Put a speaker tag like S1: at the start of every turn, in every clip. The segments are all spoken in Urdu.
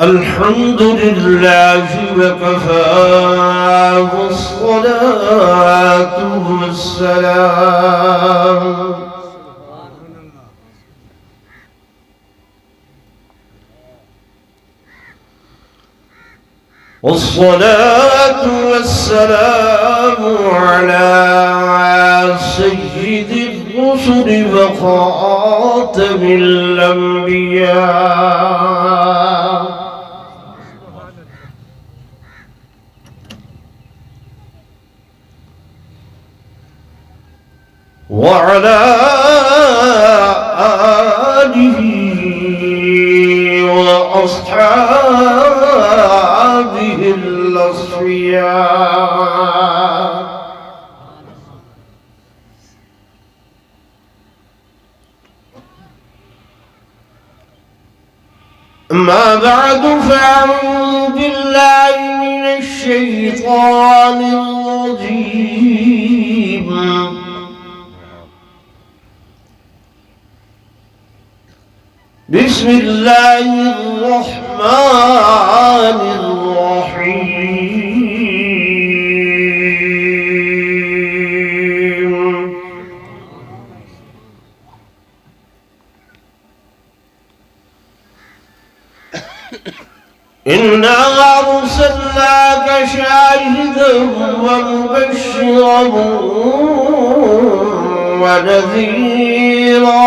S1: الحمد لله وكفى والصلاة والسلام على سيد الرسل وخاتم الأنبياء وعلى آله وأصحابه الأصفياء أما بعد فأعوذ بالله من الشيطان الرجيم بسم الله الرحمن الرحيم إنا أرسلناك شاهدا ومبشرا ونذيرا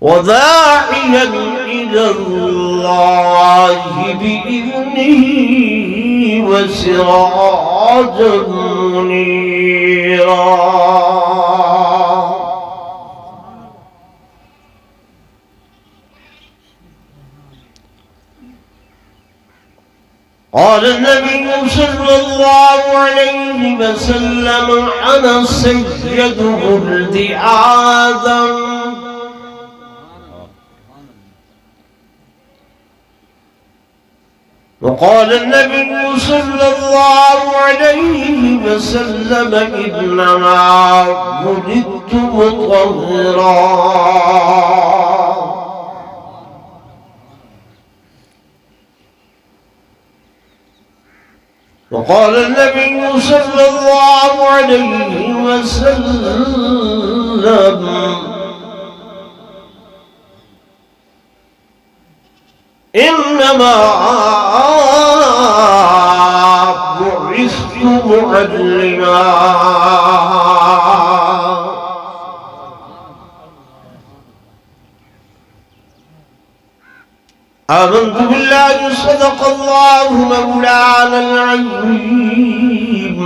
S1: وداعيا إلى الله بإذنه وسراجا منيرا قال النبي صلى الله عليه وسلم أنا سيد ولد آدم وقال النبي صلى الله عليه وسلم إنما ولدت مطهرا وقال النبي صلى الله عليه وسلم إنما بعثت معلما آمنت بالله صدق الله مولانا العظيم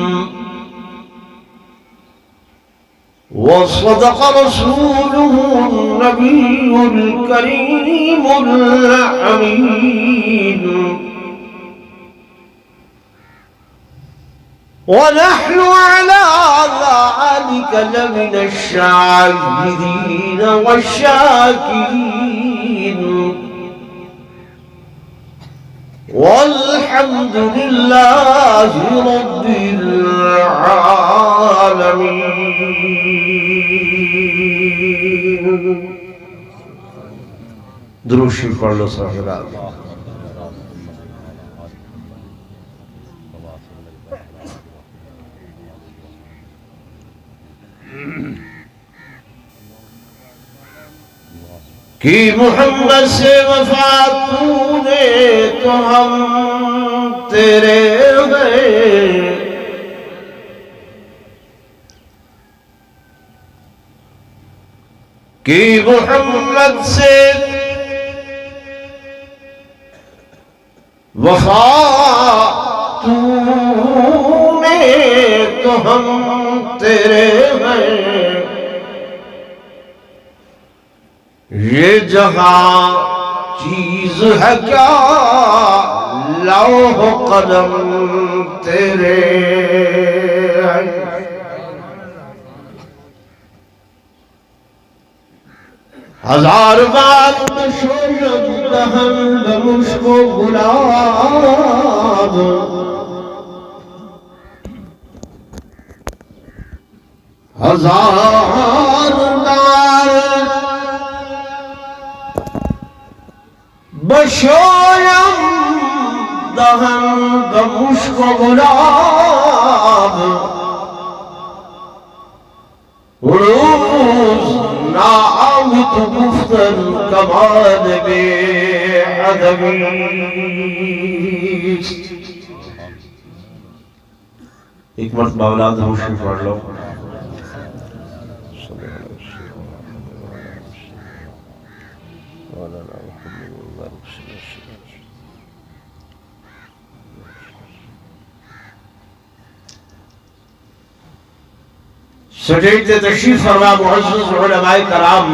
S1: وصدق رسوله النبي الكريم الأمين ونحن على ذلك لمن الشاهدين والشاكرين والحمد لله رب العالمين. درود شریف پڑھ لو صاحبان. کہ محمد سے وفا تونے تو ہم تیرے ہیں کہ محمد سے وفا تونے تو ہم تیرے ہیں یہ جہاں چیز ہے کیا لوح قلم تیرے ہیں ہزار بار شوید دہن بمشک و گلاب ہزار بار بشویم دهن به مشک و گلاب روز نعمت گفتن کمان بی ادبیست. ایک مرتبہ اولاد روشن پڑھ لو. سٹیج سے تشریف فرما معزز علماء کرام،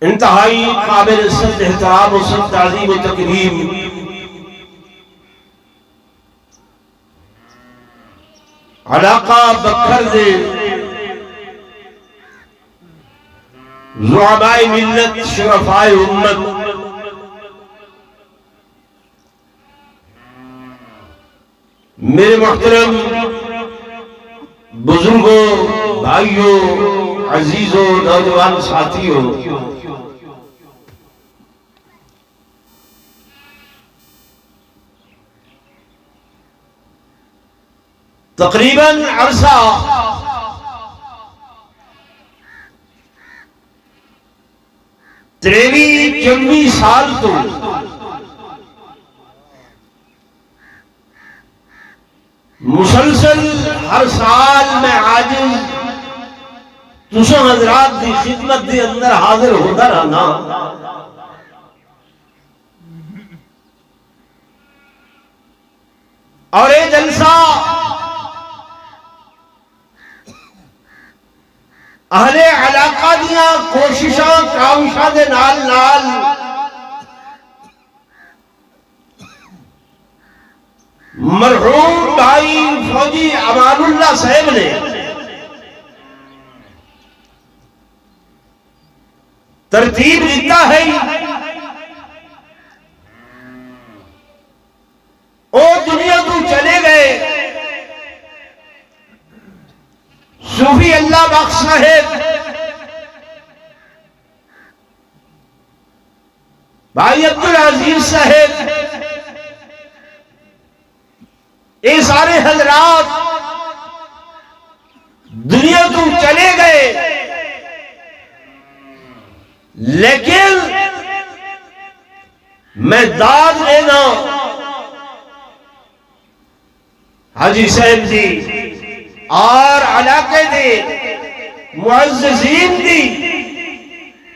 S1: انتہائی قابل سد احترام و سد تعظیم و تکریم علاقہ بکھر دے زعماء ملت شرفاء امت میرے محترم بزرگوں، بھائیوں، عزیزوں، نوجوان ساتھیوں، تقریباً عرصہ 23-24 سال تو مسلسل ہر سال میں عاجز تساں حضرات دی خدمت دے اندر حاضر ہوتا رہنا. اور یہ جلسہ اہل علاقہ دیاں کوششاں کاوشاں دے نال نال مرحوم بھائی فوجی امان اللہ صاحب نے ترتیب دیتا ہے. او دنیا کو چلے گئے صوفی اللہ بخش صاحب، بھائی عبدالعزیز صاحب، یہ سارے حضرات دنیا تو چلے گئے، لیکن میں داد لینا حاجی صاحب دی اور علاقے دے معززین دی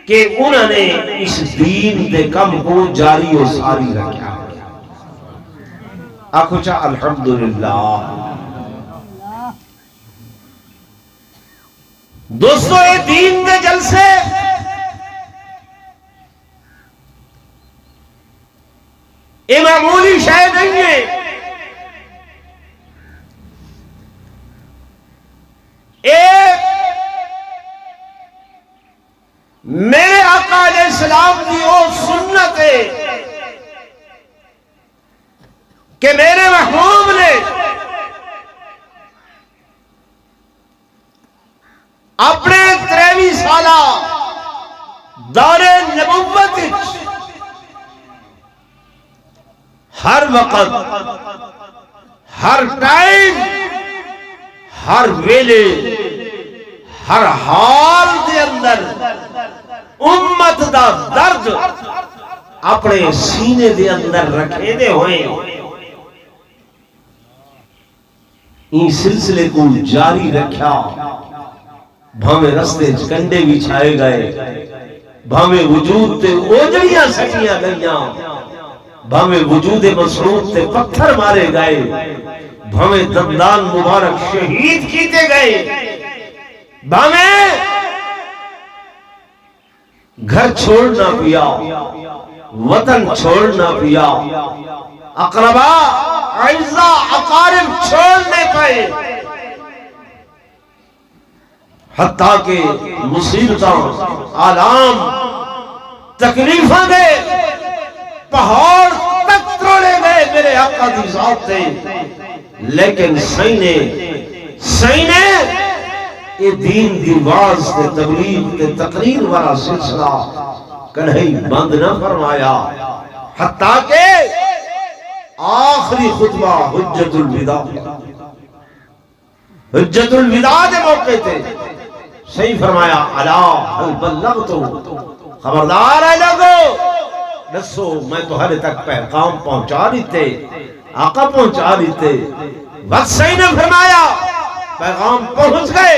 S1: کہ انہوں نے اس دین دے کم کو جاری و ساری رکھا. آنکھو چاہ الحمدللہ. دوستو یہ دین دے جلسے یہ معمولی شے نہیں ہے. میرے آقا علیہ السلام کی وہ سنت ہے کہ میرے محبوب نے اپنے 23 سالہ دور نبوت ہر وقت، ہر ٹائم، ہر ویلے، ہر حال دے اندر امت دا درد اپنے سینے دے اندر رکھے دے ہوئے ان سلسلے کو جاری رکھا. بھامے رستے کنڈے بھی چھائے گئے، بھامے وجود تے اوجڑیاں سکیاں گئیاں، بھامے وجود مسعود تے پتھر مارے گئے، بھامے دندان مبارک شہید کیتے گئے، بھامے گھر چھوڑنا پیا، وطن چھوڑنا پیا، اقربا اعزاء اقارب چھوڑنے پائے، حتیٰ کہ مصیبتاں، آلام، تکلیفاں دے پہاڑ تک توڑے گئے میرے میرے آقا دی ذات تے لیکن سینے یہ دین دی واز تے تبلیغ تے تقریر والا سلسلہ کہیں بند نہ فرمایا، حتیٰ کہ آخری خطبہ حجت الوداع دے موقع تے صحیح فرمایا الا هل بلغت، خبردار ہے لوگو دسو میں تمہارے تک پیغام پہنچا دیتے، آقا پہنچا دیتے۔ وقت صحیح نے فرمایا پیغام پہنچ گئے،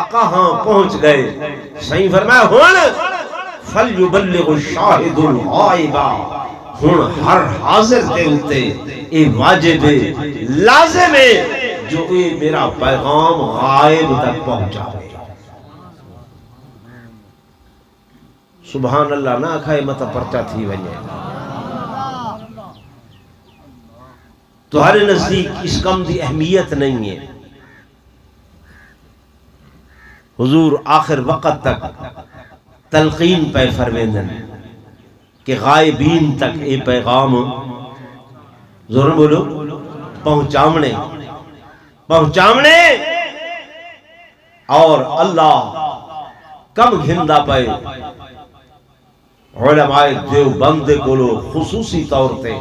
S1: آقا ہاں پہنچ گئے، صحیح فرمایا ہون فَلْيُبَلِّغُ الشَّاهِدُ الْغَائِبَ، ہون ہر حاضر دے ہوتے اے واجب لازم ہے جو اے میرا پیغام غائب تک پہنچا ہے۔ سبحان اللہ نہ کھائے مت پرچا تھی وجہ تمہارے نزدیک اس کم دی اہمیت نہیں ہے۔ حضور آخر وقت تک تلقین پہ فرمیندن کہ غائبین تک اے پیغام ضرور بولو پہنچامنے اور اللہ کم گھندہ پہ علماء دیوبند دے کولو خصوصی طور تے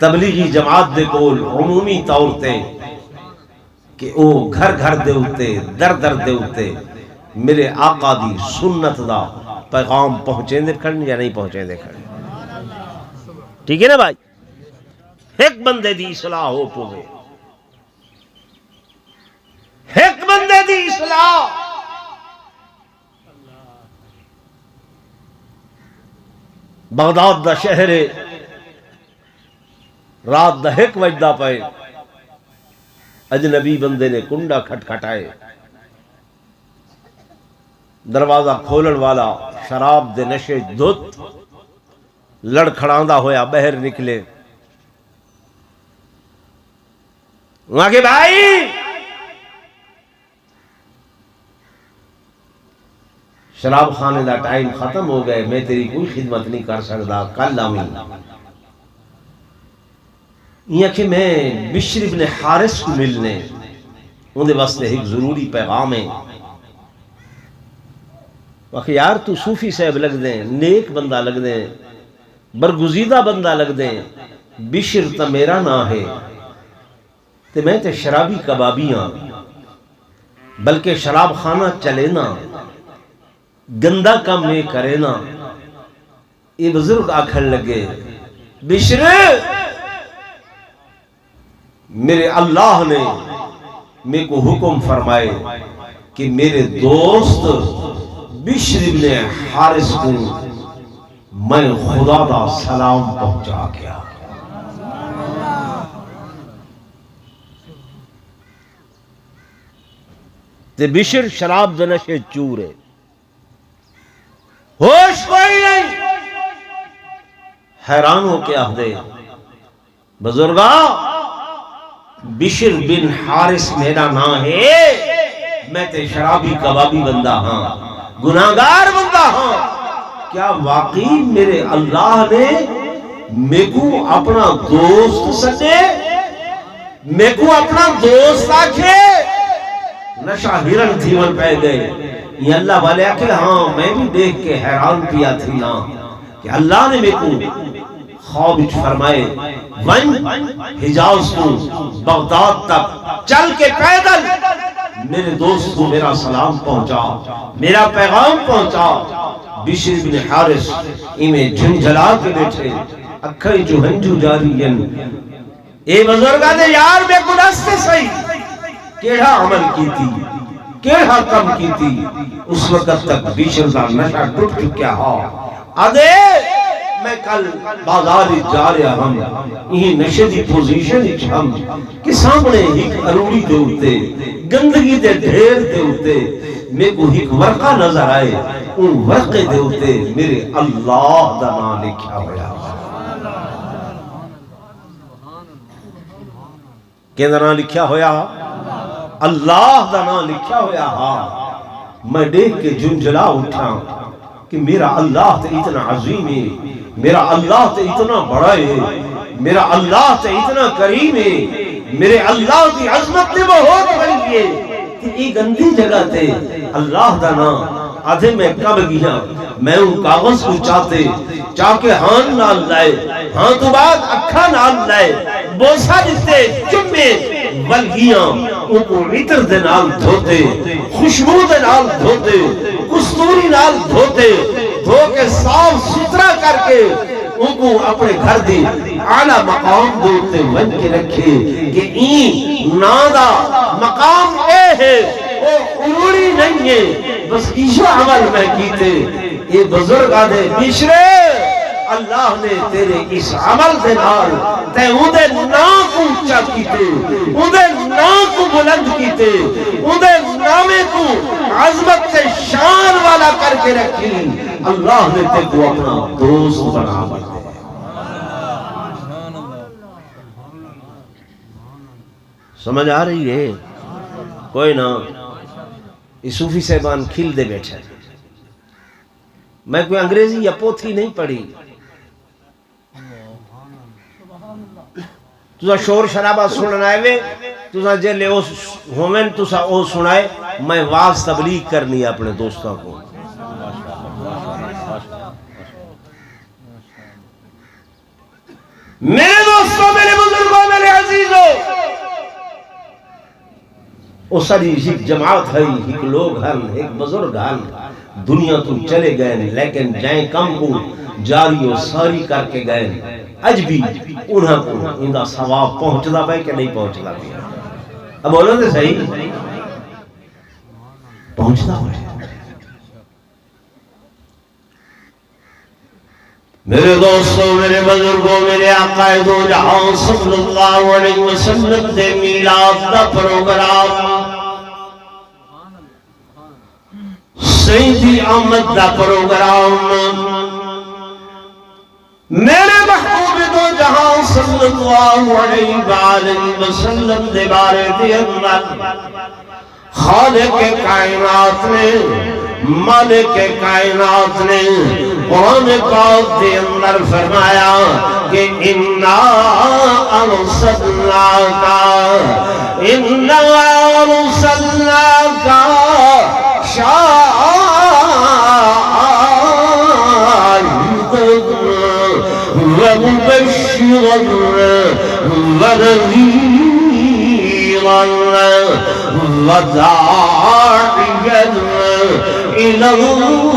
S1: تبلیغی جماعت دے کول عمومی طور تے کہ او گھر گھر دے ہوتے در در دے ہوتے میرے آقا دی سنت دا پیغام پہنچیں دے کھڑن یا نہیں پہنچیں دے کھڑن، ٹھیک ہے نا بھائی؟ ایک بندے دی اصلاح ہو پوے، ایک بندے دی اصلاح بغداد دا شہر رات دا ایک وجدہ پائے اجنبی بندے نے کنڈا کھٹکھٹائے، دروازہ کھولن والا شراب دے نشے دھت لڑکھڑاندہ ہویا بہر نکلے، وہاں کے بھائی شراب خانے دا ٹائم ختم ہو گئے، میں تیری کوئی خدمت نہیں کر سکتا، کل آمین۔ یہ کہ میں بشر ابن حارث کو ملنے اندھے واسطے ایک ضروری پیغام ہے۔ وقت یار تو صوفی صاحب لگ دیں، نیک بندہ لگ دیں، برگزیدہ بندہ لگ دیں، بشر تا میرا نہ ہے تے میں تے شرابی کبابیاں بلکہ شراب خانہ چلے نا گندہ کام میں کرے نا۔ یہ بزرگ آکھن لگے بشر میرے اللہ نے میرے کو حکم فرمائے کہ میرے دوست بشر ابن حارث کو میں خدا دا سلام پہنچا گیا۔ تے بشر شراب دے نشے چور ہے، ہوش کوئی نہیں، حیران ہو کے آہدے بزرگا بشر بن حارث میرا نام ہے، میں تے شرابی کبابی بندہ ہاں، گناہگار بندہ ہاں، کیا واقعی میرے اللہ نے میں کو اپنا دوست سکے، میں کو اپنا دوست آکھے؟ نشہ ہرن تھیون پہ گئے، یہ اللہ والے آکھے ہاں میں بھی دیکھ کے حیران پیا تھی نا کہ اللہ نے میں کو خواب فرمائے ون حجاز کو بغداد تک چل کے پیدل میرے دوست کو میرا سلام پہنچا، میرا پیغام پہنچا۔ بشر بن حارث میں جھنجھلا کے بیٹھے اکھائی جو ہنجو جاری ین اے بزرگاں دے یار بے گناہتے صحیح کیڑا عمل کی تھی، کیڑا کم کی تھی، اس وقت تک بشر دا نشہ ٹوٹ چکیا ہو۔ آدھے میں کل بازاری جا رہا ہم یہ نشے دی پوزیشن ہم کہ سامنے ایک اروڑی دے ہوتے گندگی دے ڈھیر دے ہوتے میں کو ایک ورقہ نظر آئے، ان ورقے دے ہوتے میرے اللہ دا نام لکھا ہویا۔ کہ نام لکھا ہویا؟ اللہ دا نام لکھا ہویا ہاں۔ میں دیکھ کے جنجلا اٹھا کہ میرا اللہ تے اتنا عظیم ہے، میرا اللہ تے اتنا بڑا ہے، میرا اللہ تے اتنا کریم ہے، میرے اللہ کی عظمت تے بہت بڑی ہے کہ یہ گندی جگہ تے اللہ دا نام آدھے میں کب گیا میں ان کاغذ کو چاہ کے ہاں نال لائے، ہاں تو بعد اکھا نال لائے، بوسا جتے چمے ولگیاں ان کو عطر دے نال دھوتے، خوشبو دے نال دھوتے، کستوری نال دھوتے، دھو کے صاف ستھرا کر کے ان کو اپنے گھر دی اعلیٰ مقام دوتے ون کے رکھے کہ این نادا مقام اے ہے، وہ اروڑی نہیں ہے، بس ایشا عمل میں کیتے یہ بزرگ آدھے بشرے اللہ نے تیرے اس عمل دے نال تے اندے نام کو اونچا کیتے، اندے نام کو بلند کیتے، اندے نامے کو عظمت سے شان والا کر کے رکھی، اللہ نے تے کو اپنا دوست بنا دیا۔ سمجھ آ رہی ہے؟ کوئی نہ یہ صوفی صاحبان کھل دے بیٹھے، میں کوئی انگریزی یا پوتھی نہیں پڑھی، تُسا شور شرابہ سننا ہے، تُسا جلے ہومن تُسا او سنائے، میں واز تبلیغ کرنی ہے اپنے دوستوں کو۔ میرے دوستوں، میرے بزرگوں، میرے عزیزوں، او ساری ایک جماعت ہے، ایک لوگ ہیں، ایک بزرگ ہیں، دنیا تو چلے گئے لیکن جائیں کم کو جاری و ساری کر کے گئے، اج بھی انہاں کو اندہ ثواب پہنچدا پہ کہ نہیں پہنچدا پہ؟ اب بولو دے صحیح پہنچدا پہ۔ میرے دوستوں، میرے بزرگوں، میرے آقا دو جہاں صلی اللہ علیہ وسلم دے میلاد دا پروگرام، سیدی آمد دا پروگرام، میرے محبوب دو جہاں صلی اللہ علیہ وآلہ وسلم دے بارے دے اندر خالق کائنات نے، مالک کائنات نے قرآن پاک دے اندر فرمایا کہ اِنَّا أَرْسَلْنَاكَ ومبشرا ونذيرا وداعيا إلى الله۔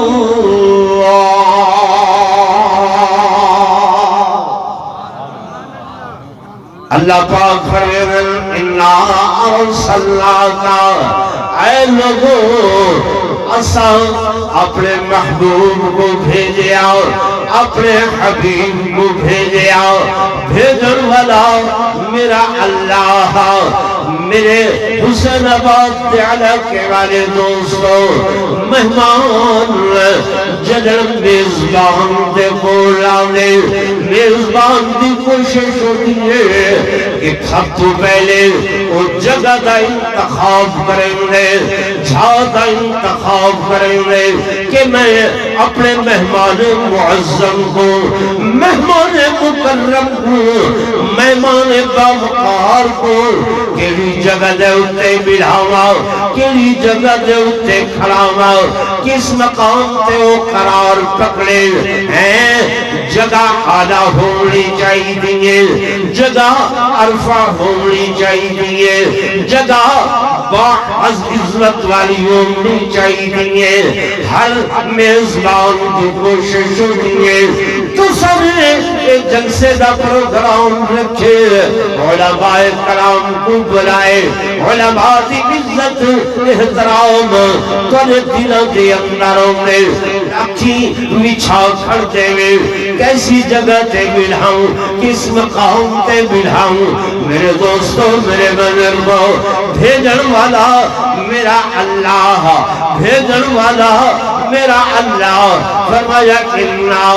S1: اللہ پاک فرماتے اِنَّا أَرْسَلْنَاكَ، اے لوگوں اساں اپنے محبوب کو بھیجیا، اپنے حبیب کو بھیجیا، بھیجن والا میرا اللہ۔ میرے حسین آباد علاقے والے دوستوں، مہمان جدن میزبان دے بولانے، میزبان دی کوشش ہوتی ہے کہ سب تو پہلے وہ جگہ دا انتخاب کریں گے، جھا دا انتخاب کریں گے کہ میں اپنے مہمان معظم کو، مہمان مکرم کو، مہمان باوقار کو کیڑی جگہ دے اتے بڑھاوا، کیڑی جگہ دے اتے کھڑاوا، کس مقام تے وہ قرار پکڑے ہیں۔ جگہ آلہ ہونی چاہیے، جگہ عرفہ ہونی چاہیے، جگہ عزت والی ہونی چاہیے، ہر میزبان کی کوشش ہونی ہے تو سب ایک جلسے دا پروگرام رکھے، علماء کرام کو بلائے، علماء دی عزت احترام تولے دلوں دے اندروں میں اکھی وچھا کھڑتے ہوئے کیسی جگہ تے بلھاؤں، کس مقام تے بلھاؤں۔ میرے دوستوں، میرے بزرگوں، بھیجن والا میرا اللہ، بھیجن والا میرا اللہ۔ فرمایا اِنَّا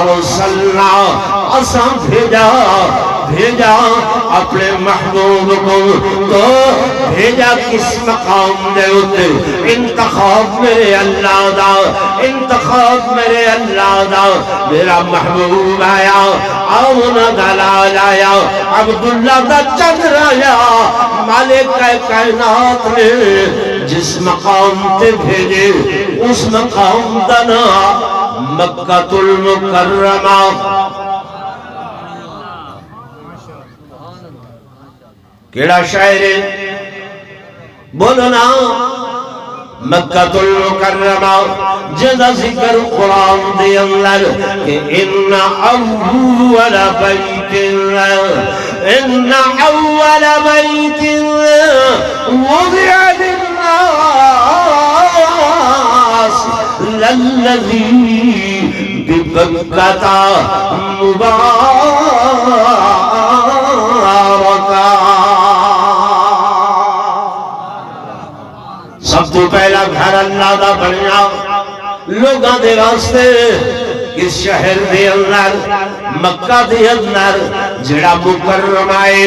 S1: أَرْسَلْنَا، اساں بھیجا، بھیجا اپنے محبوب کو تو بھیجا کس مقام دے ہوتے انتخاب میرے اللہ دا انتخاب میرے اللہ دا میرا محبوب آیا آمنہ دلال آیا عبداللہ دا چندر آیا مالک کائنات نے جس مقام تے بھیجے اس مقام دا نام مکہ المکرمہ کیڑا شاعر بولو نا مکہ المکرمہ جدا ذکر قرآن دے اندر کہ ان اول بیت وضع للناس للذی ببکتا مبارکا سب تو پہلا گھر اللہ دا بنیا لوگاں دے واسطے اس شہر دے اندر مکہ دے اندر جڑا مکرم آئے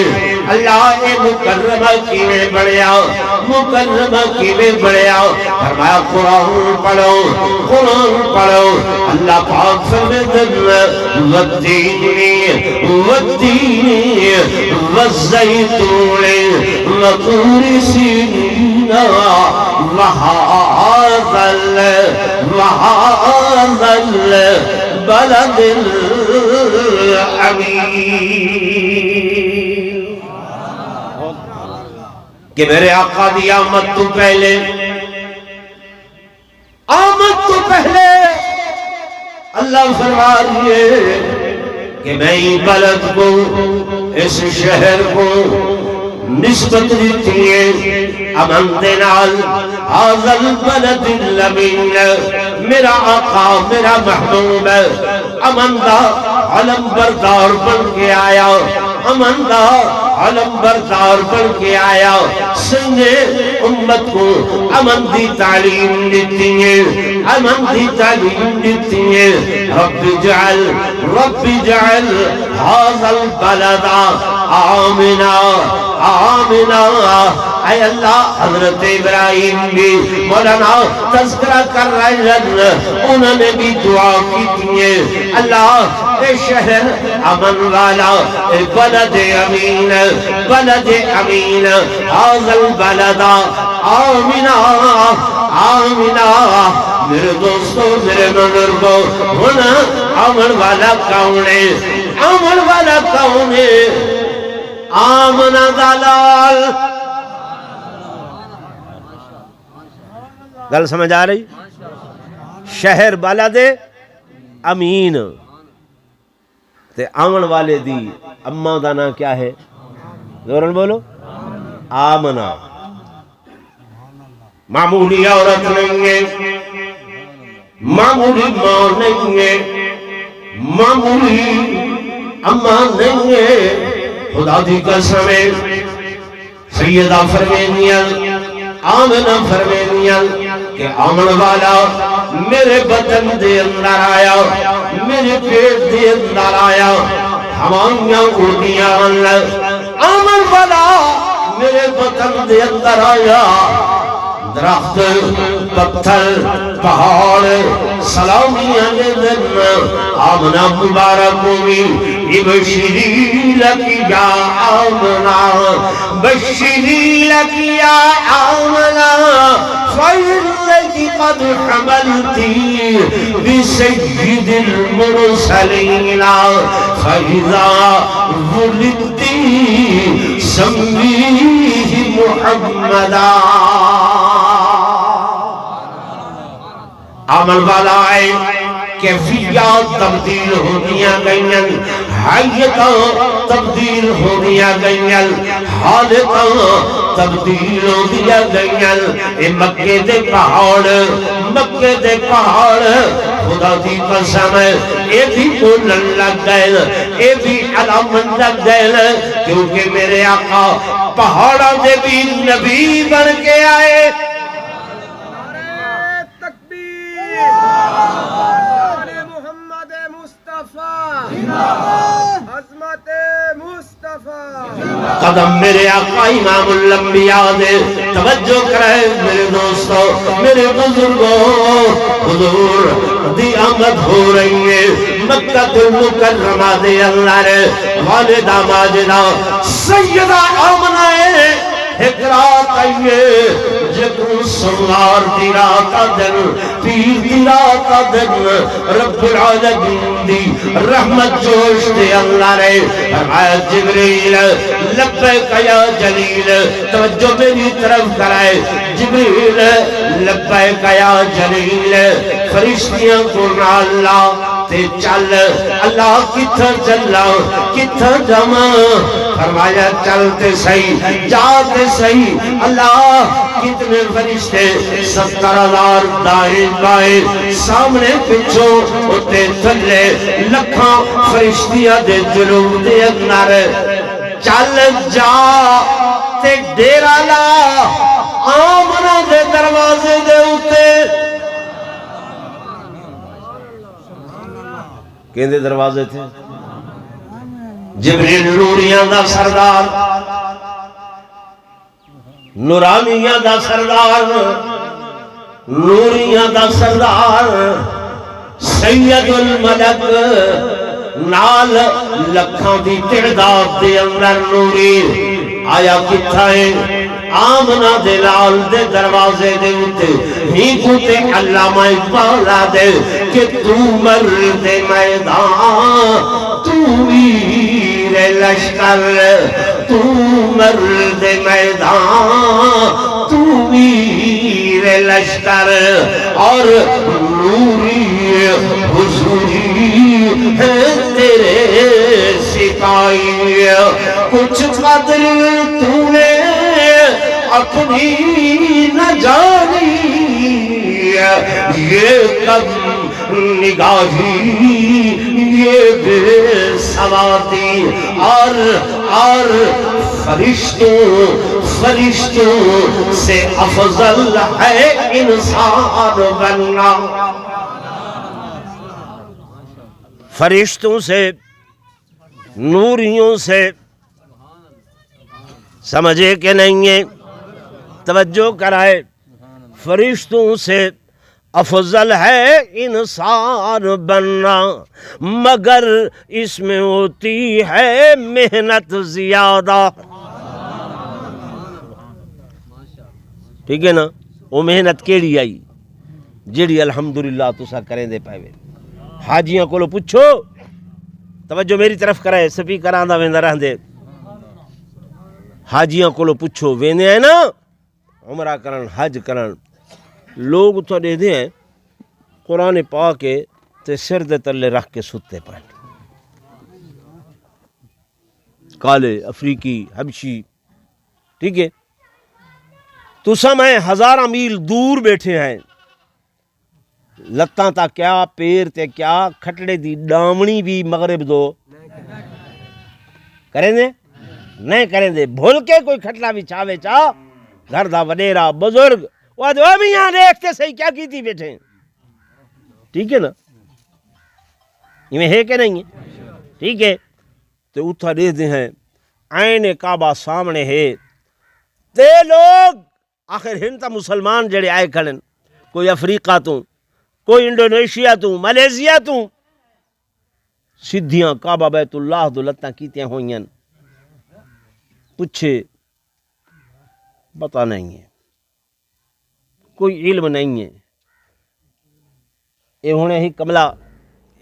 S1: اللہ نے مکرمہ کیویں بڑھیا مکرمہ کیویں بڑھیا فرمایا قرآن پڑھو اللہ پاک فرماتے والتین والزیتون وطور سینین وهذا البلد الامین کہ میرے آقا دی آمد تو پہلے اللہ فرما رہے کہ میں بلد کو اس شہر کو نسبت دیتی ہے امن دینال هذا البلد الامین میرا آقا میرا محبوب امن دا علم بردار بن کے آیا امن دا علم بردار بن کے آیا سنگے امت کو امن دی تعلیم دیتی ہے امن دی تعلیم دیتی ہے رب جعل هذا البلد آمنا اے اللہ حضرت ابراہیم بھی مولانا تذکرہ کر رہے ہیں انہوں نے بھی دعا کی تھی اللہ اے شہر امن والا اے بلد امین هذا البلد آمنا میرے دوستو میرے بزرگو ہونا امن والا کون ہے امن والا کون ہے آمنہ دلال گل سمجھ آ رہی شہر بلد امین تے آمن والے دی اماں دا نام کیا ہے زورن بولو آمنہ معمولی عورت نہیں ہے معمولی ماں نہیں ہے معمولی اماں نہیں ہے خدا دی قسم ہے سیدہ فرمینیاں آمنہ فرمینیاں کہ آمن والا میرے بدن دے اندر آیا میرے پیٹ دے اندر آیا ہمانیاں اڑیاں آمن والا میرے بدن دے اندر آیا درخت پتھر پہاڑ سلامیاں دے دن آمنہ مبارک ہوئی بشری لکی یا آمنہ بشری لکی یا آمنہ فإنکی قد حملتی بسید المرسلین فإذا ولدتی سمیہ محمدہ عمل والا آئے کیفیات تبدیل ہو دیا گئیں حیتاں تبدیل ہو دیا گئیں حالتاں تبدیل ہو دیا گئیں اے مکے دے پہاڑ خدا دی قسم اے بھی بولن لگ گئے اے بھی علامت لگ گئے کیونکہ میرے آقا پہاڑوں دے بھی نبی بن کے آئے
S2: محمد مصطفیٰ عظمت مصطفیٰ
S1: قدم میرے آقا امام الانبیاء دے توجہ کرے میرے دوستو میرے بزرگوں حضور دی آمد ہو رہی ہے مکہ المکرمہ دے اللہ رے والدہ ماجدہ سیدہ آمنہ ایک رات آئیے جب سوار دی رات دن پیر دی رات دن رب العالمین دی رحمت جوش دے اللہ رے فرمایا جبریل لبیک یا جلیل توجہ میری طرف کرائے جبریل لبیک یا جلیل فرشتیاں کو اللہ تے چل اللہ کتھا چلا کتھا جمع فرمایا چلتے صحیح جاتے صحیح اللہ کتنے فرشتے 70,000 دائیں بائیں سامنے پچھو اتے تھلے لکھاں فرشتیاں دے جلوم دے اگنار چل جا تے ڈیرا لا آمنہ دے دروازے دے اتے کہندے دروازے تھے جبریل نوریاں دا سردار نورانیاں دا سردار نوریاں دا سردار سید الملک نال لکھاں دی تعداد دے اندر نوری آیا کتھا ہے آمنہ دے لال دے دروازے دے اتے ہی کتے علامہ اقبالہ دے کہ تو مرد میدان تو ویر لشکر تو مرد میدان تو ویر لشکر اور نوری حضوری ہے تیرے سپاہی کچھ قدر تو نے اپنی نہ جانی یہ کم نگاہی یہ بے سوادی اور فرشتوں سے افضل ہے انسان بننا فرشتوں سے نوریوں سے سمجھے کہ نہیں ہے توجہ کرائے فرشتوں سے افضل ہے انسان بننا مگر اس میں ہوتی ہے محنت زیادہ ٹھیک ہے نا وہ محنت کیڑی آئی جیڑی الحمدللہ تسا کریں دے پائے حاجیاں کو لو پوچھو توجہ میری طرف کرائے سپیکر آندہ ویندہ رہ دے حاجیاں کو لو پوچھو ویندے ہیں نا عمرہ کرن حج کرن لوگ تو دے دے ہیں قرآن پاک کے تے سر دے تلے رکھ کے ستے پائیں کالے افریقی حبشی ٹھیک ہے تو سمیں 1000 میل دور بیٹھے ہیں لتاں تا کیا پیر تے کیا کھٹڑے دی ڈامنی بھی مغرب دو کریں دے نہیں کریں دے بھول کے کوئی کھٹلا بھی چاہوے چاہ گھر دا وڈیرا بزرگ وہ بھی یہاں دیکھتے صحیح کیا کیتی بیٹھے ہیں ٹھیک ہے نا یہ ہے کہ نہیں ہے ٹھیک ہے تو اتھا دے دے ہیں عین کعبہ سامنے ہے تے لوگ آخر ہنتا مسلمان جڑے آئے کھڑن کوئی افریقہ تو کوئی انڈونیشیا تو ملیزیا تو سدھیاں کعبہ بیت اللہ دولتاں کیتیاں ہوئیں پوچھے پتہ نہیں ہے کوئی علم نہیں ہے یہ ہونے ہی کملہ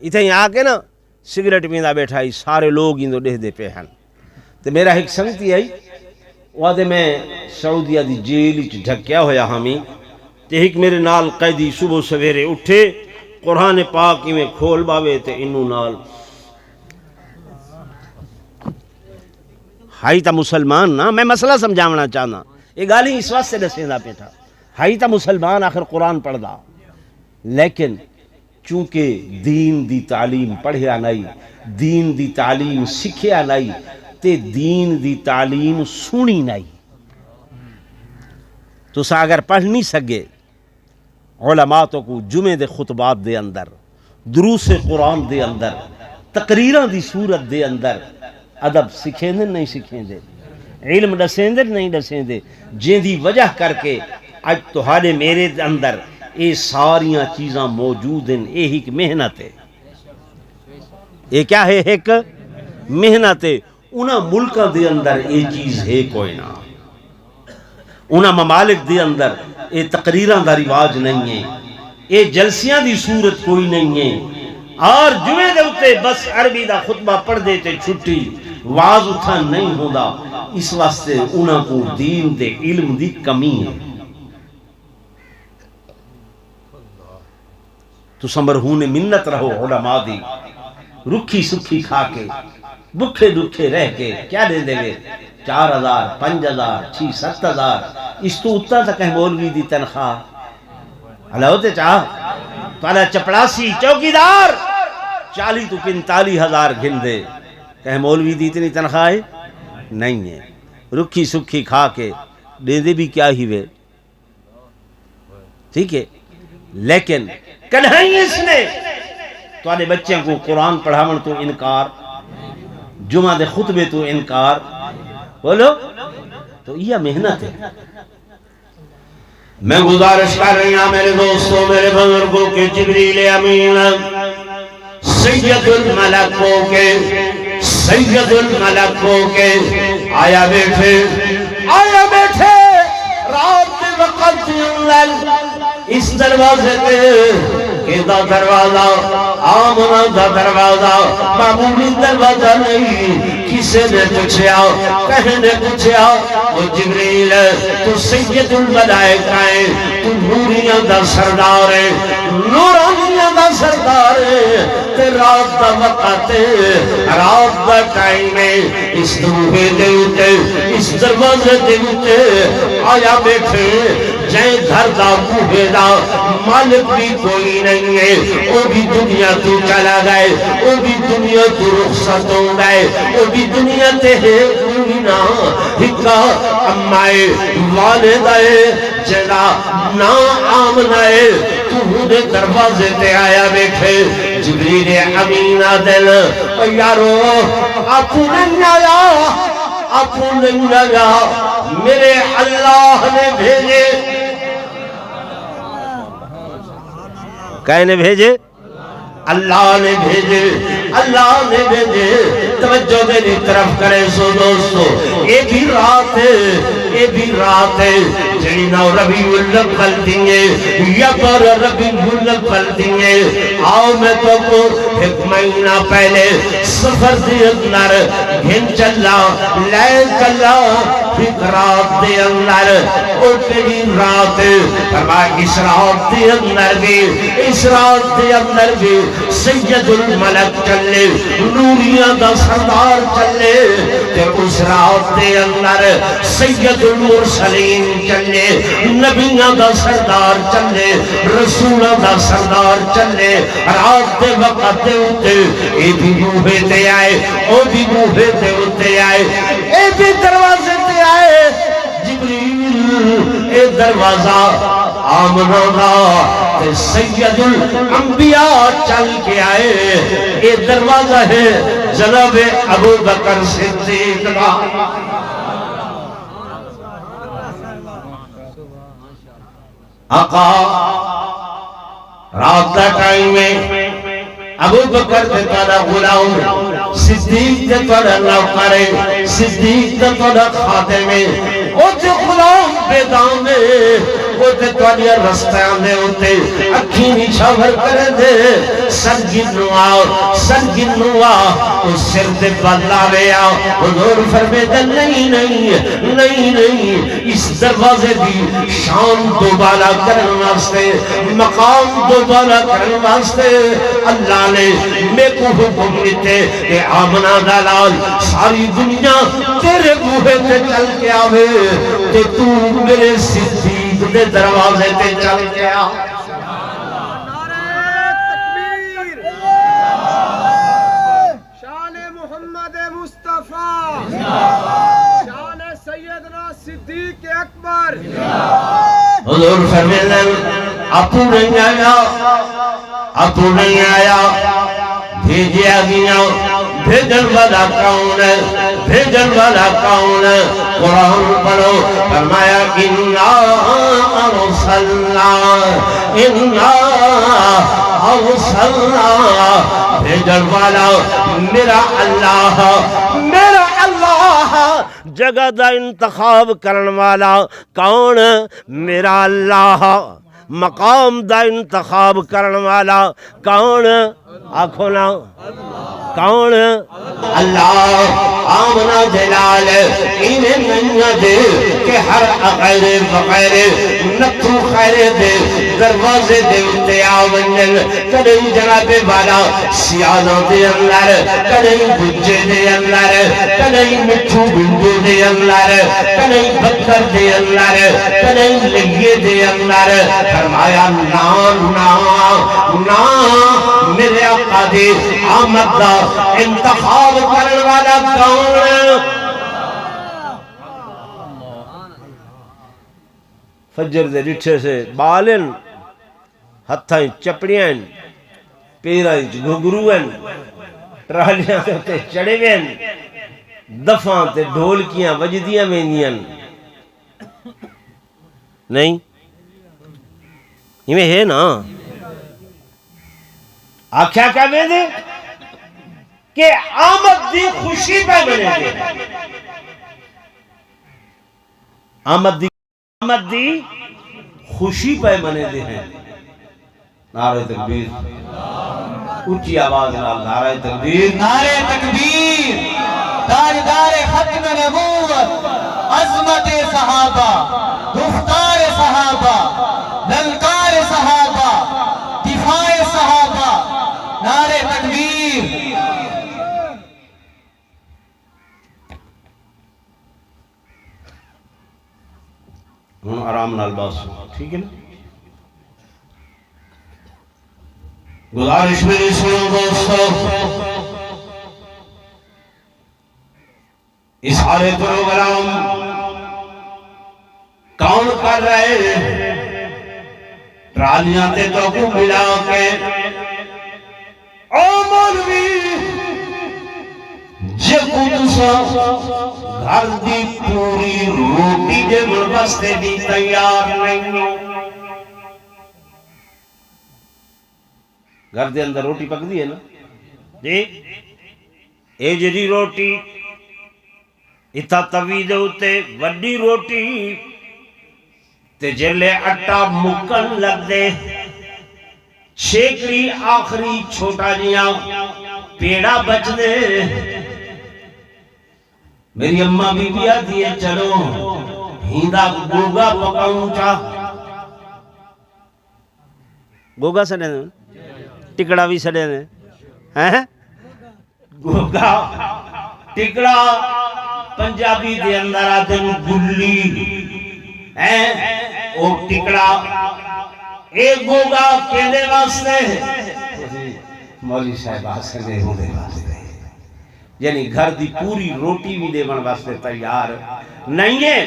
S1: اتنے ہی آکے نا سگریٹ پیندا بیٹھا ہی سارے لوگ ہی دے دے پہ ہیں تو میرا ایک سنگتی ہے وہ دے میں سعودیہ دی جیل ڈھکیا ہویا ہمیں تے ایک میرے نال قیدی صبح سویرے اٹھے قرآن پاک میں کھول باوے تے انہوں نال ہائی تا مسلمان نا میں مسئلہ سمجھاونا چاہنا یہ گالی اس واسطے دسیندہ پیٹھا ہائی تا مسلمان آخر قرآن پڑھ دا لیکن چونکہ دین دی تعلیم پڑھیا نہیں دین دی تعلیم سکھیا نہیں تے دین دی تعلیم سنی نہیں تو سا اگر پڑھ نہیں سکے علماء تو کو جمعے دے خطبات دے اندر دروس قرآن دے اندر تقریراں دی صورت دے اندر ادب سکھیں دے نہیں سکھیں دے علم دسیں دے نہیں دسیں دے جن دی وجہ کر کے اج تہاڈے میرے اندر یہ ساریاں چیزاں موجود ہیں. یہ ایک محنت ہے. یہ کیا ہے؟ ایک محنت ہے. انہاں ملکاں دے اندر یہ چیز ہے کوئی نہ. انہاں ممالک دے اندر یہ تقریراں دا رواج نہیں ہے. یہ جلسیاں دی صورت کوئی نہیں ہے. اور جمعے دے اتے بس عربی دا خطبہ پڑھ دیتے چھٹی واز اتھا نہیں ہوندا. اس واسطے انہاں کو دین دے علم دی کمی ہے. تو سمرہون منت رہو علماء دی رکھی سکھی کھا کے بکھے دکھے رہ کے کیا دے دے گے 4,000 5,000 6,000 7,000 اس تو اتنا تک مولوی دی تنخواہ اللہ ہوتے چاہ پہلا چپڑاسی چوکیدار 40 تو 45,000 گھن دے کہ مولوی دی اتنی تنخواہ نہیں ہے. رکھی سکھی کھا کے دے دے بھی کیا ہی وے. ٹھیک ہے لیکن کدھائی اس نے تواڈے بچوں کو قرآن پڑھاون تو انکار جمعہ دے خطبے تو انکار بولو تو یہ محنت ہے. میں گزارش کر رہی ہوں میرے دوستوں میرے بزرگوں کے جبریل امین سید الملکوں کے سید الملکوں کے آیا بیٹھے رات وقت اس دروازے پہ دا دروازہ آمنہ دا دروازہ معمولی دروازہ نہیں. کسی نے پوچھا کہنے پوچھا وہ جبریل تو سید الملائکہ ہے تو نوریاں دا سردار ہے نورانیاں دا سردار ہے تے رات دا وقت رات دا ٹائم ہے. اس دروہے دے اتے اس دروازے دے اتے آیا بیٹھے جائیں گھر دا بوہے دا مالک بھی کوئی نہیں ہے. وہ بھی دنیا تو چلا گئے وہ بھی دنیا تو رخصت ہو گئے وہ بھی دنیا تے ہے کوئی نہ ہکا امائے والدائے جنا نا آمنائے تو دے دروازے تے آیا بیٹھے. جبریل امینہ دل یارو آپ نہیں آیا میرے اللہ نے بھیجے. کہے نے بھیجے اللہ نے بھیجے اللہ نے بھیجے. توجہ میری طرف کرے سو دوستو یہ بھی رات ہے جنی نو ربیع الاول دیئے یا پر ربیع الاول دیئے. آؤ میں تو کو ایک مہینہ پہلے سفر دے اندر گھن چلا لے چلا ایک رات دے اندر اور تیری رات فرمایا اس رات دے اندر بھی اس رات دے اندر بھی سید الملک چلے نوریاں دا سردار چلے تے اس رات دے اندر سید المرسلین چلے نبیاں دا سردار چلے رسولہ دا سردار چلے. رات دے وقت دے ہوتے اے بھی بوہے تے آئے او بھی بوہے تے ہوتے آئے اے بھی دروازے تے آئے. جبریل اے دروازہ آمنہ دا تے سید الانبیاء چل کے آئے. اے دروازہ ہے جناب ابو بکر صدیق کا. آقا رات دا ٹائم میں ابو بکر تے تھوڑا غلام صدیق تے تھوڑا نوکر صدیق تے تھوڑا خادم او تے غلام بے دام وہ تے تھوڑی رستہ آنے ہوتے اکھی نیچھاور کرے دے سر گنوا اس سر دے بدلا ویا حضور فرمے دے نہیں اس دروازے دی شان دوبارہ کرن واسطے مقام دوبارہ کرن واسطے اللہ نے میں کو حکم دیتے کہ آمنہ دلال ساری دنیا تیرے بوہے تے چل کے آوے تے تو میرے صدیق دے دروازے تے چل کے آ.
S2: شان محمد مصطفیٰ شان سیدنا صدیق اکبر.
S1: حضور فرمیدن اپو نہیں آیا بھیجیا گیا. بھیجن والا کون ہے قرآن پڑھو فرمایا انا ارسلنا بھیجن والا میرا اللہ جگہ دا انتخاب کرن والا کون میرا اللہ مقام دا انتخاب کرن والا کون آکھو نا کون اللہ آمنا جلال انہیں نہیں دے کہ ہر اغیر بغیر نتو خیر دے دروازے دے اتے آونن کدیں جناب والا سیادہ دے اندر کدیں بجے دے اندر کدیں مٹھو بندو دے اندر کدیں بکر دے اندر کدیں لگے دے اندر فرمایا نا نا نا میرے آقا دے آمد دا انتخاب کرنے والا کون فجر دے رٹھے سے بالن ہتھائیں چپڑیاں پیرائیں گھگرویں ٹرالیاں تے چڑے وین دفاں تے ڈھولکیاں وجدیاں وینیاں نہیں یہ میں ہے نا آکھیا کیا میں دے کہ آمد دی خوشی پہ بنے دے آمد دی خوشی پہ بنے دے ہیں نعرہ تکبیر اونچی آواز نعرہ تکبیر
S3: نعرہ تکبیر تاجدار ختم نبوت عظمت صحابہ گفتار صحابہ للکار صحابہ دفاع صحابہ نعرہ تکبیر
S1: ہوں آرام نال باس ٹھیک ہے نا گزارش میری سنو دوستو اس سارے پروگرام کون کر رہے ٹرالیاں تے تو کو ملا کے او مولوی جے کو تسا گھر دی پوری روٹی دے واسطے بھی تیار نہیں گھر دے اندر روٹی پک دی ہے نا جی اے جڑی روٹی اتھا توی دے ہوتے وڈی روٹی تے جلے اٹا مکن لگ دے شیکری آخری چھوٹا جیاں پیڑا بچ دے میری اممہ بی بی آتی ہے چلو ہیندہ گوگا پکاؤں چاہ گوگا سڑے دیں ٹکڑا بھی سڑے دیں گوگا ٹکڑا پنجابی دے اندر آتے ہیں گلی او ٹکڑا ایک گوگا کہنے واسطے مولی صاحب آسنے ہونے واسطے یعنی گھر دی پوری روٹی بھی دے من واسطے تیار نہیں ہے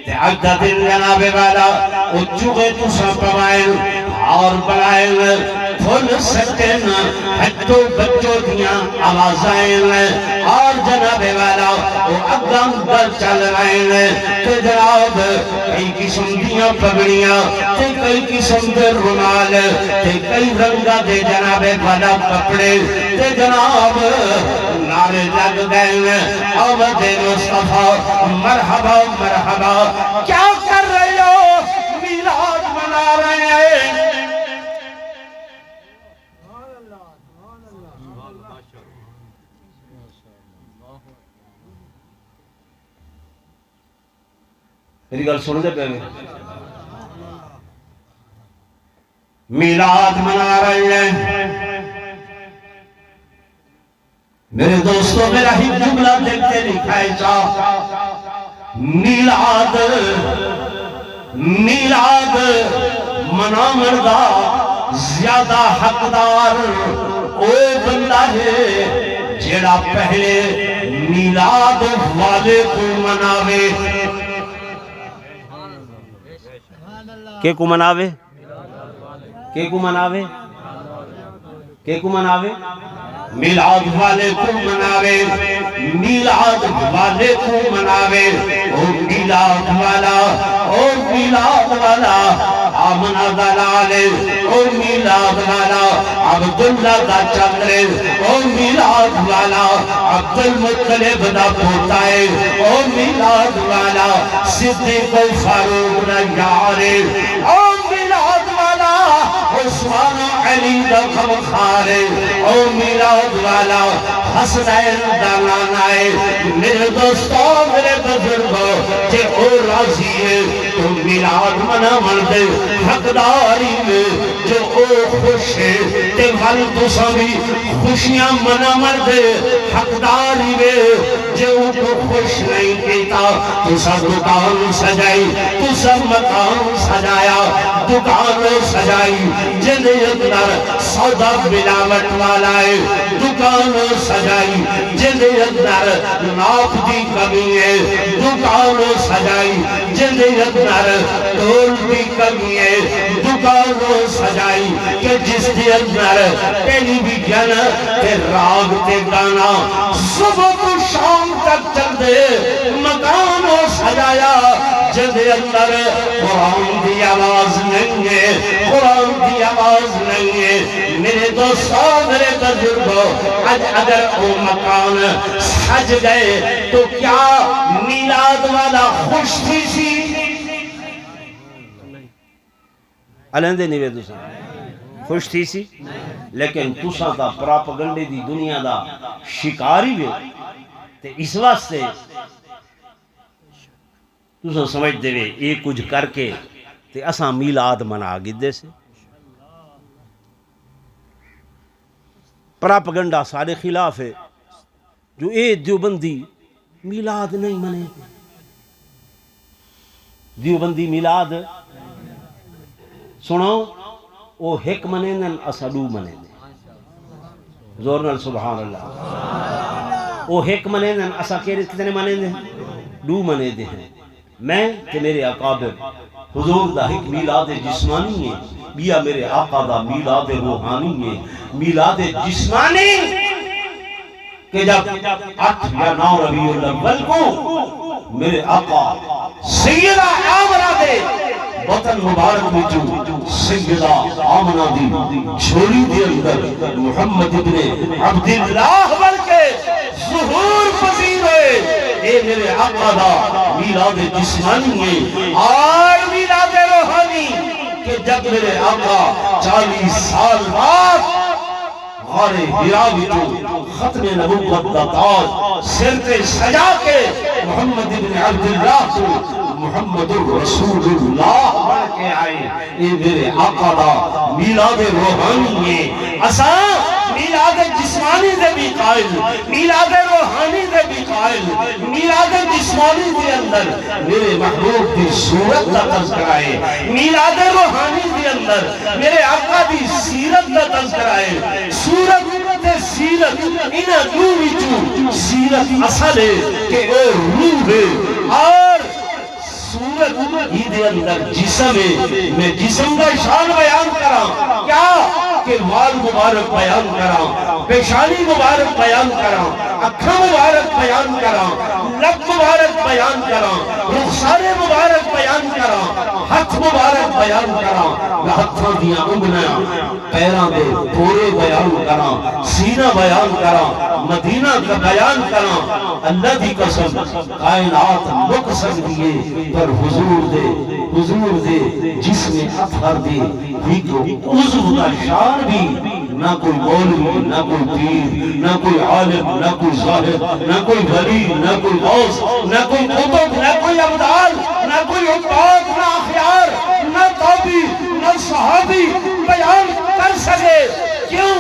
S1: تے اگدہ دن جناب والا اچھوگے تو سب پوائیں اور بڑھائیں پھول سکن ہٹو بچوں دیاں آوازائیں اور جناب والا وہ اگم پر چل رہے ہیں تے جناب کئی قسم دیاں پگڑیاں تے کئی قسم دے رمال تے کئی رنگا دے جناب والا کپڑے تے جناب نعرے لگ گئے آمد مصطفیٰ مرحبا مرحبا کیا کر رہے ہو میلاد منا رہے ہیں میری گل سن دے پہلے میلاد منا رہے ہیں میرے دوستوں میرا ہی جملہ دیکھتے لکھائے چاہ میلاد منامن دا زیادہ حقدار او بندہ ہے جیڑا پہلے میلاد والے کو مناوے کے کو مناوے کے کو مناوے کے کو مناوے میلاد والے کو مناوے میلاد والے کو مناوے او میلاد والا، او میلاد والا آمنہ دلال، او میلاد والا عبداللہ دا چندر، او میلاد والا عبدالمطلب دا پوتا ہے، او میلاد والا صدیق فاروق دا یار، او میلاد والا عثمان علی دا خمخار، او میلاد والا حسنین دا نانائے۔ میرے دوستوں میرے بزرگوں کہ او راضی ہے تو میلاد منا مردے حقداری میں، جو او خوش ہے تے ول تساں بھی خوشیاں منا مردے حقداری میں، جو کو خوش نہیں کیتا تساں دکان سجائی، تساں مکان سجایا، دکان سجائی جن اندر سودا ملاوٹ والا ہے، دکان سجائی جن اندر ناپ دی کمی ہے، دکان سجائی جن اندر ٹول دی کمی ہے، دکان سجائی کہ جس دی اندر ٹیلی ویژن تے راگ تے گانا صبح تو شام تک چل دے، مکان سجایا جن اندر قرآن دی آواز نہیں ہے، قرآن دی آواز نہیں ہے۔ میرے دوستوں میرے بزرگوں آج اگر وہ مکان سج گئے تو کیا میلاد والا خوش تھی سی؟ علیندے نہیں وے دوسرا خوش تھی سی، لیکن تساں دا پراپگنڈے دی دنیا دا شکاری وے تے اس واسطے تساں سمجھ دے وے یہ کچھ کر کے تے اساں میلاد منا گدے سے۔ پراپگنڈا سارے خلاف ہے، جو اے دیوبندی میلاد نہیں منے، دیوبندی میلاد سنو او ہک منے دن اسا دو منے دن، زور نال سبحان اللہ، او ہک منے دن اسا کتنے منے دن؟ دو منے دن ہیں۔ میں تے میرے اکابر حضور دا ایک میلاد جسمانی ہے، بیا میرے آقا دا میلاد روحانی ہے۔ میلاد جسمانی کہ جب 8 یا 9 ربیع الاول کو میرے آقا سیدہ آمنہ دے وطن مبارک میں جو سیدہ آمنہ دی جھولی دے اندر محمد ابن عبداللہ بلکہ ظہور پذیر ہے، اے میرے آقا دا میلاد جسمانی ہے اور میلاد روحانی کہ جب میرے آقا 40 سال بعد غار حرا وچوں ختم نبوت دا تاج سر پہ سجا کے محمد ابن عبداللہ کو محمد رسول اللہ بن کے آئے، اے میرے آقا دا میلاد روحانی ہے۔ اساں میلاد جسمانی دے بھی قائل، میلاد روحانی دے بھی قائل۔ میلاد جسمانی دے اندر میرے محبوب دی صورت دا تذکرہ ہے، میلاد روحانی دے اندر میرے آقا دی سیرت دا تذکرہ ہے۔ صورت تے سیرت انہاں دو وچوں سیرت اصل ہے کہ او روح ہے اور صورت ہی دے اندر جسم ہے۔ میں جسم کا شان بیان کراں کیا کہ وال مبارک بیان کراں، پیشانی مبارک بیان کراں، اکھاں مبارک بیان کراں، لب مبارک بیان کراں، رخسار مبارک بیان کراں، ہاتھ مبارک بیان کراں، ہاتھاں دیاں انگلیاں پیراں دے پورے بیان کراں، سینہ بیان کراں، مدینہ کا بیان کراں۔ اللہ دی قسم کائنات مک سکتی ہے پر حضور دے جسم اطہر دے ہی کو عضو کا شان بھی نہ کوئی مولوی، نہ کوئی پیر، نہ کوئی عالم، نہ کوئی ظاہر، نہ کوئی ولی، نہ کوئی غوث، نہ کوئی قطب، نہ کوئی ابدال، نہ کوئی عباد، نہ اخیار، نہ تابی، نہ صحابی بیان کر سکے۔ کیوں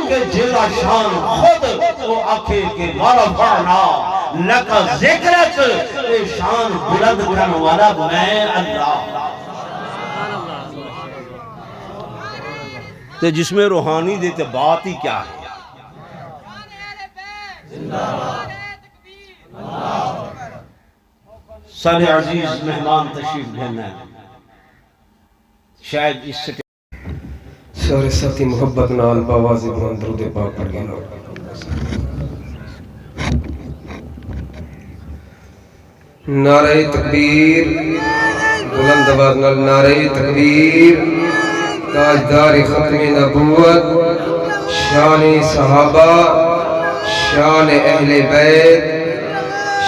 S1: کہ جیلا شان خود وہ آکھے کہ ورفعنا لکا ذکرت، اے شان بلند کرنے والا میں اللہ۔ تو جس میں روحانی دیتے بات ہی کیا ہے؟ سارے عزیز مہمان تشریف لینا ہے، شاید اس سے
S4: سارے ساتھی محبت نال باواز بلند درود پاک پڑھ گئے۔ نعرہ تکبیر بلند آواز نال نعرہ تکبیر تاجدار ختم نبوت شان صحابہ شان اہل بیت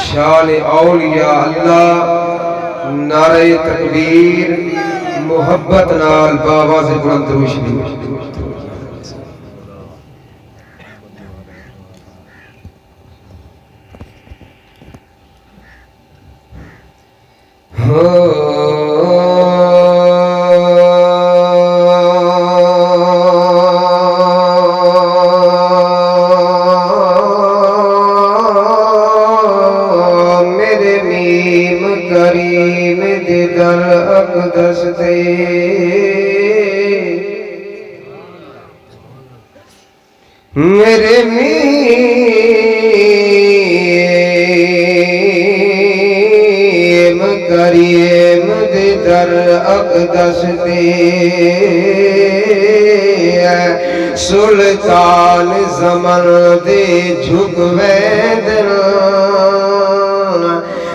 S4: شان اولیاء اللہ نعرہ تکبیر محبت نال باواز بلند روشنی میرے میم کریم دے در اقدس دے میرے میم کریم دے در اقدس دے سلطان زمن دے جھکوے دل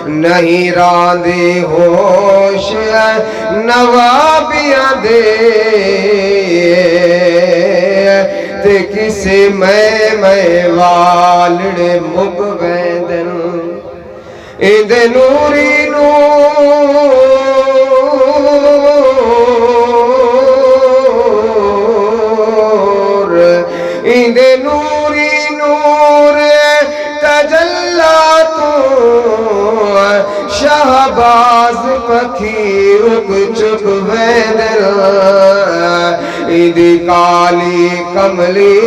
S4: نہیں راندے ہوش نوابیاں دے تے کسے میں والڑے مکوے دل اندے نوری نور اندے نوری نور تجلا تو شہباز پکھی رک چک ویدر ایدی کالی کملی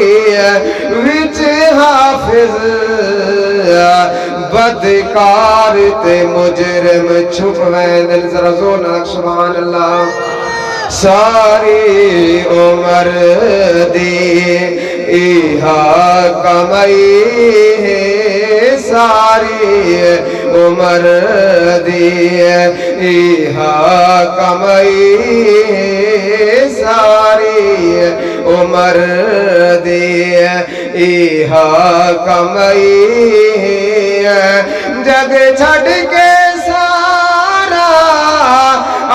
S4: وچ حافظ بدکار تے مجرم چھپ ویدر ذرا زور نہ سبحان اللہ ساری عمر دی ایہا کمائی ہے ساری عمر دی ایہا کمائی ساری عمر دی ایہا کمائی جگ چھڑ کے سارا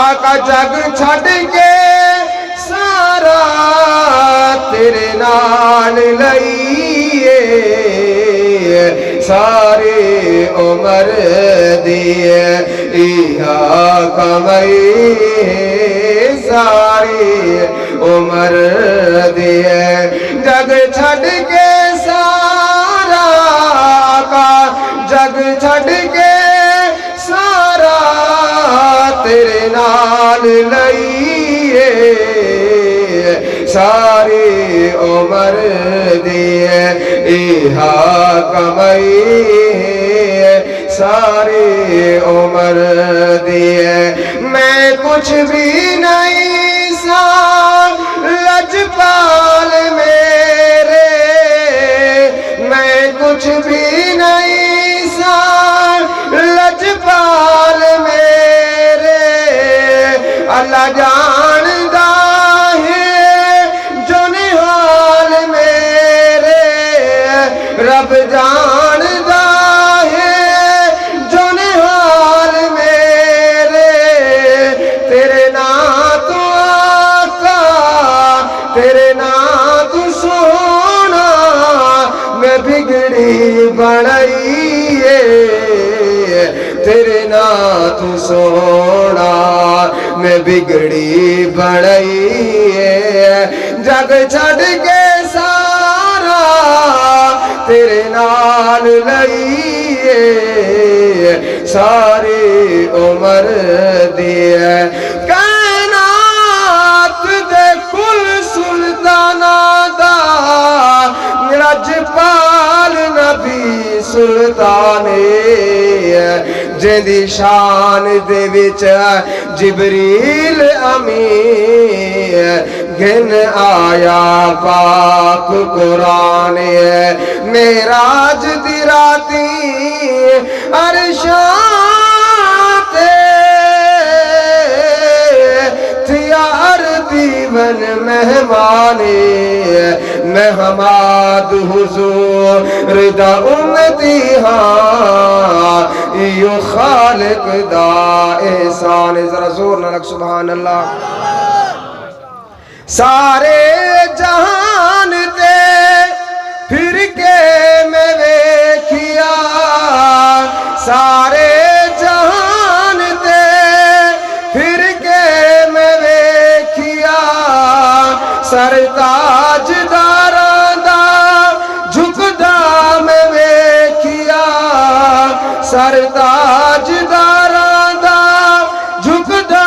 S4: آقا جگ چھڑ کے سارا تیرے نال لئیے ساری عمر دیے ایہا کمائی ساری عمر دیے جگ چھڑ کے سارا آقا جگ چھڑ کے سارا تیرے نال لئیے ساری عمر دیے ایہا کمائی ساری عمر دیے میں کچھ بھی نہیں سا لجپال میرے میں کچھ بھی نہیں سا لجپال میرے اللہ جاندہ رب جاندہ ہے جو نحال میرے تیرے نام تو آقا تیرے نام تو سونا میں بگڑی بڑھائیے تیرے نام تو سونا میں بگڑی بڑھائیے جگ چھڑ کے تیرے نال لئیے ساری عمر دیے کائنات دے کل سلطانہ دا رجپال نبی سلطانے جیندی شان دے وچ جبریل امین گن آیا پاک قرآن معراج دی راتی عرشاں تے تھیا عربی
S2: جیون مہمانی میں حماد حضور دا امتی ہاں یو خالق دا احسان ذرا زور نہ لگ سبحان اللہ سارے جہان تے پھر کے میں ویکھیا سارے جہان تے پھر کے میں ویکھیا سر تاج داراں دا جھکدا میں ویکھیا سر تاج داراں دا جھکدا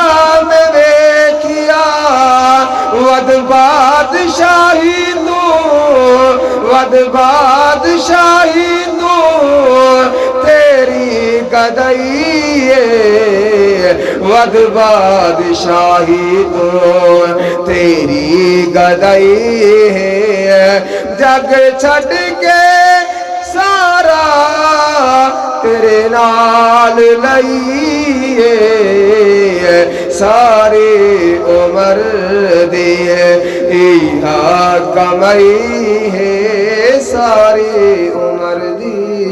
S2: میں ویکھیا ود بادشاہی ود بادشاہی تیری گدائی ود بادشاہی تیری گدائی جگ چھڈ کے سارا تیرے نال لئیے ساری عمر دیے ایہا کمائی ہے ساری عمر دی